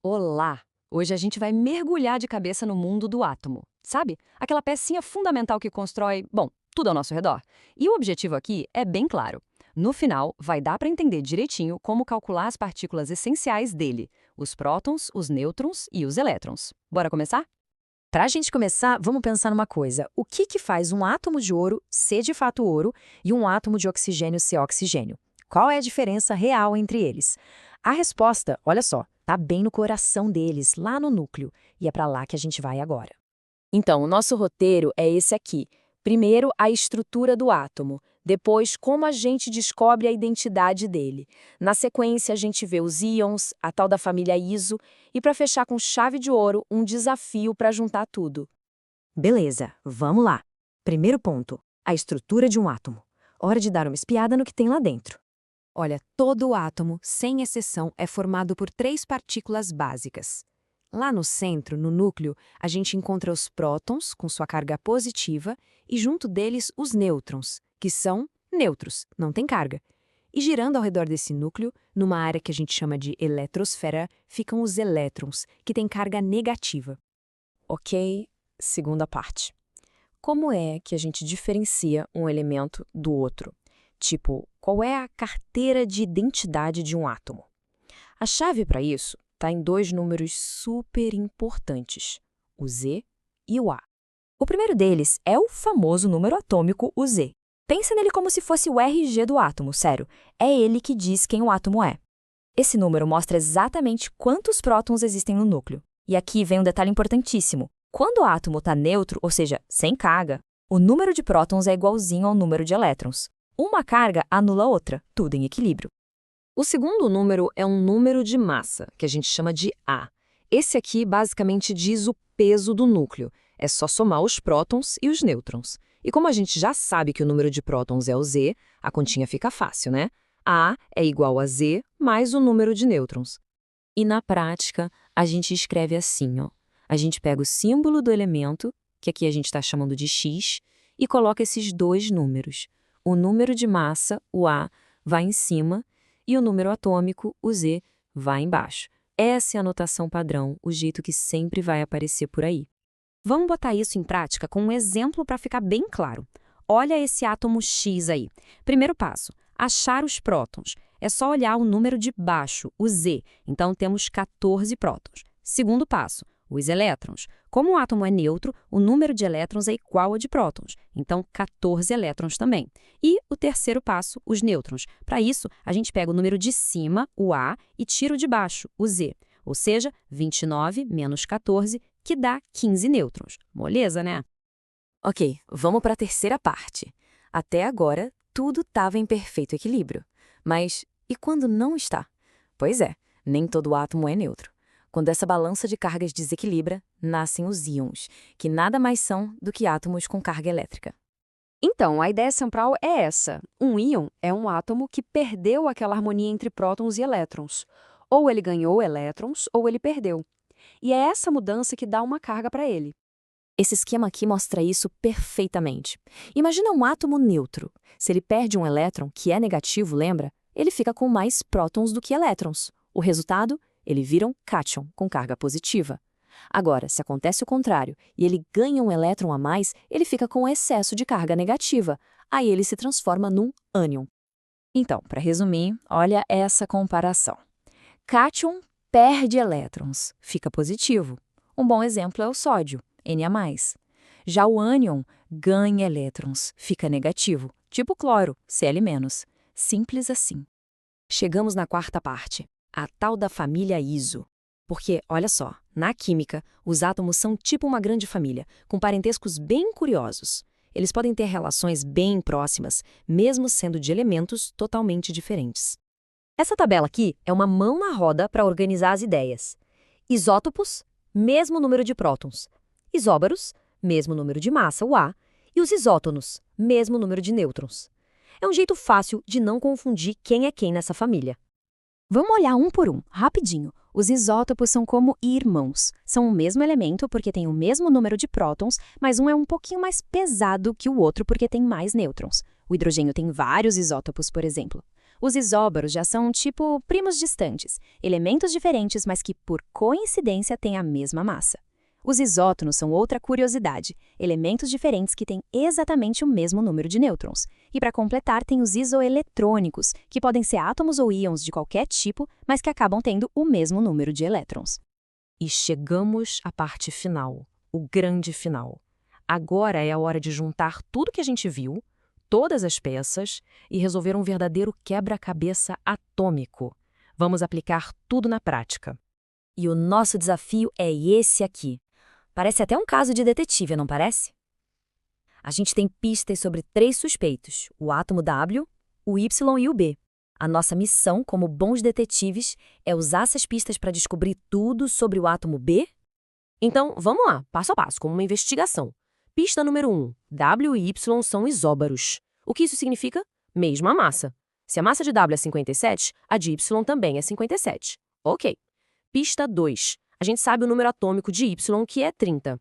Olá! Hoje a gente vai mergulhar de cabeça no mundo do átomo, sabe? Aquela pecinha fundamental que constrói, bom, tudo ao nosso redor. E o objetivo aqui é bem claro. No final, vai dar para entender direitinho como calcular as partículas essenciais dele, os prótons, os nêutrons e os elétrons. Bora começar? Para a gente começar, vamos pensar numa coisa. O que faz um átomo de ouro ser de fato ouro e um átomo de oxigênio ser oxigênio? Qual é a diferença real entre eles? A resposta, olha só, está bem no coração deles, lá no núcleo. E é para lá que a gente vai agora. Então, o nosso roteiro é esse aqui. Primeiro, a estrutura do átomo. Depois, como a gente descobre a identidade dele. Na sequência, a gente vê os íons, a tal da família ISO, e para fechar com chave de ouro, um desafio para juntar tudo. Beleza, vamos lá. Primeiro ponto, a estrutura de um átomo. Hora de dar uma espiada no que tem lá dentro. Olha, todo átomo, sem exceção, é formado por três partículas básicas. Lá no centro, no núcleo, a gente encontra os prótons, com sua carga positiva, e junto deles os nêutrons, que são neutros, não tem carga. E girando ao redor desse núcleo, numa área que a gente chama de eletrosfera, ficam os elétrons, que têm carga negativa. Ok, segunda parte. Como é que a gente diferencia um elemento do outro? Tipo, qual é a carteira de identidade de um átomo? A chave para isso está em dois números super importantes, o Z e o A. O primeiro deles é o famoso número atômico, o Z. Pensa nele como se fosse o RG do átomo, sério. É ele que diz quem o átomo é. Esse número mostra exatamente quantos prótons existem no núcleo. E aqui vem um detalhe importantíssimo. Quando o átomo está neutro, ou seja, sem carga, o número de prótons é igualzinho ao número de elétrons. Uma carga anula a outra, tudo em equilíbrio. O segundo número é um número de massa, que a gente chama de A. Esse aqui basicamente diz o peso do núcleo. É só somar os prótons e os nêutrons. E como a gente já sabe que o número de prótons é o Z, a continha fica fácil, né? A é igual a Z mais o número de nêutrons. E na prática, a gente escreve assim, ó. A gente pega o símbolo do elemento, que aqui a gente está chamando de X, e coloca esses dois números. O número de massa, o A, vai em cima, e o número atômico, o Z, vai embaixo. Essa é a notação padrão, o jeito que sempre vai aparecer por aí. Vamos botar isso em prática com um exemplo para ficar bem claro. Olha esse átomo X aí. Primeiro passo, achar os prótons. É só olhar o número de baixo, o Z. Então, temos 14 prótons. Segundo passo, os elétrons. Como o átomo é neutro, o número de elétrons é igual ao de prótons. Então, 14 elétrons também. E o terceiro passo, os nêutrons. Para isso, a gente pega o número de cima, o A, e tira o de baixo, o Z. Ou seja, 29 menos 14, que dá 15 nêutrons. Moleza, né? Ok, vamos para a terceira parte. Até agora, tudo estava em perfeito equilíbrio. Mas e quando não está? Pois é, nem todo átomo é neutro. Quando essa balança de cargas desequilibra, nascem os íons, que nada mais são do que átomos com carga elétrica. Então, a ideia central é essa. Um íon é um átomo que perdeu aquela harmonia entre prótons e elétrons. Ou ele ganhou elétrons, ou ele perdeu. E é essa mudança que dá uma carga para ele. Esse esquema aqui mostra isso perfeitamente. Imagina um átomo neutro. Se ele perde um elétron, que é negativo, lembra? Ele fica com mais prótons do que elétrons. O resultado? Ele vira um cátion, com carga positiva. Agora, se acontece o contrário e ele ganha um elétron a mais, ele fica com excesso de carga negativa. Aí ele se transforma num ânion. Então, para resumir, olha essa comparação. Cátion perde elétrons, fica positivo. Um bom exemplo é o sódio, Na+. Já o ânion ganha elétrons, fica negativo, tipo cloro, Cl-. Simples assim. Chegamos na quarta parte, a tal da família ISO. Porque, olha só, na química, os átomos são tipo uma grande família, com parentescos bem curiosos. Eles podem ter relações bem próximas, mesmo sendo de elementos totalmente diferentes. Essa tabela aqui é uma mão na roda para organizar as ideias. Isótopos, mesmo número de prótons. Isóbaros, mesmo número de massa, o A. E os isótonos, mesmo número de nêutrons. É um jeito fácil de não confundir quem é quem nessa família. Vamos olhar um por um, rapidinho. Os isótopos são como irmãos. São o mesmo elemento porque tem o mesmo número de prótons, mas um é um pouquinho mais pesado que o outro porque tem mais nêutrons. O hidrogênio tem vários isótopos, por exemplo. Os isóbaros já são tipo primos distantes, elementos diferentes, mas que por coincidência têm a mesma massa. Os isótonos são outra curiosidade, elementos diferentes que têm exatamente o mesmo número de nêutrons. E para completar, tem os isoeletrônicos, que podem ser átomos ou íons de qualquer tipo, mas que acabam tendo o mesmo número de elétrons. E chegamos à parte final, o grande final. Agora é a hora de juntar tudo que a gente viu, todas as peças, e resolver um verdadeiro quebra-cabeça atômico. Vamos aplicar tudo na prática. E o nosso desafio é esse aqui. Parece até um caso de detetive, não parece? A gente tem pistas sobre 3 suspeitos, o átomo W, o Y e o B. A nossa missão, como bons detetives, é usar essas pistas para descobrir tudo sobre o átomo B? Então, vamos lá, passo a passo, como uma investigação. Pista número 1. W e Y são isóbaros. O que isso significa? Mesma massa. Se a massa de W é 57, a de Y também é 57. Ok. Pista 2. A gente sabe o número atômico de Y, que é 30.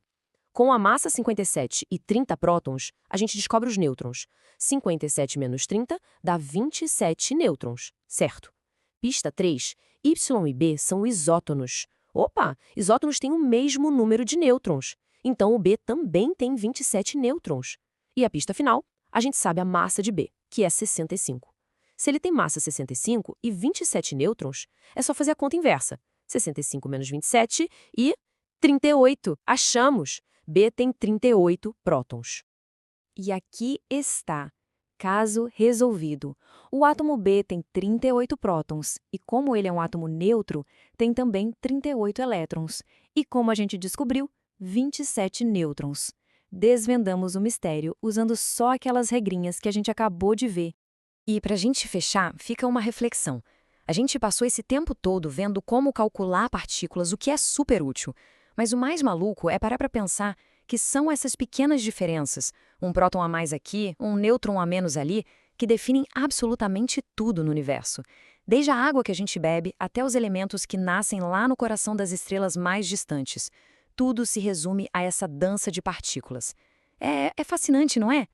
Com a massa 57 e 30 prótons, a gente descobre os nêutrons. 57 menos 30 dá 27 nêutrons, certo? Pista 3. Y e B são isótonos. Opa, isótonos têm o mesmo número de nêutrons. Então o B também tem 27 nêutrons. E a pista final, a gente sabe a massa de B, que é 65. Se ele tem massa 65 e 27 nêutrons, é só fazer a conta inversa. 65 menos 27 e 38. Achamos! B tem 38 prótons. E aqui está. Caso resolvido. O átomo B tem 38 prótons e, como ele é um átomo neutro, tem também 38 elétrons. E, como a gente descobriu, 27 nêutrons. Desvendamos o mistério usando só aquelas regrinhas que a gente acabou de ver. E para a gente fechar, fica uma reflexão. A gente passou esse tempo todo vendo como calcular partículas, o que é super útil. Mas o mais maluco é parar para pensar que são essas pequenas diferenças, um próton a mais aqui, um nêutron a menos ali, que definem absolutamente tudo no universo. Desde a água que a gente bebe até os elementos que nascem lá no coração das estrelas mais distantes. Tudo se resume a essa dança de partículas. É fascinante, não é?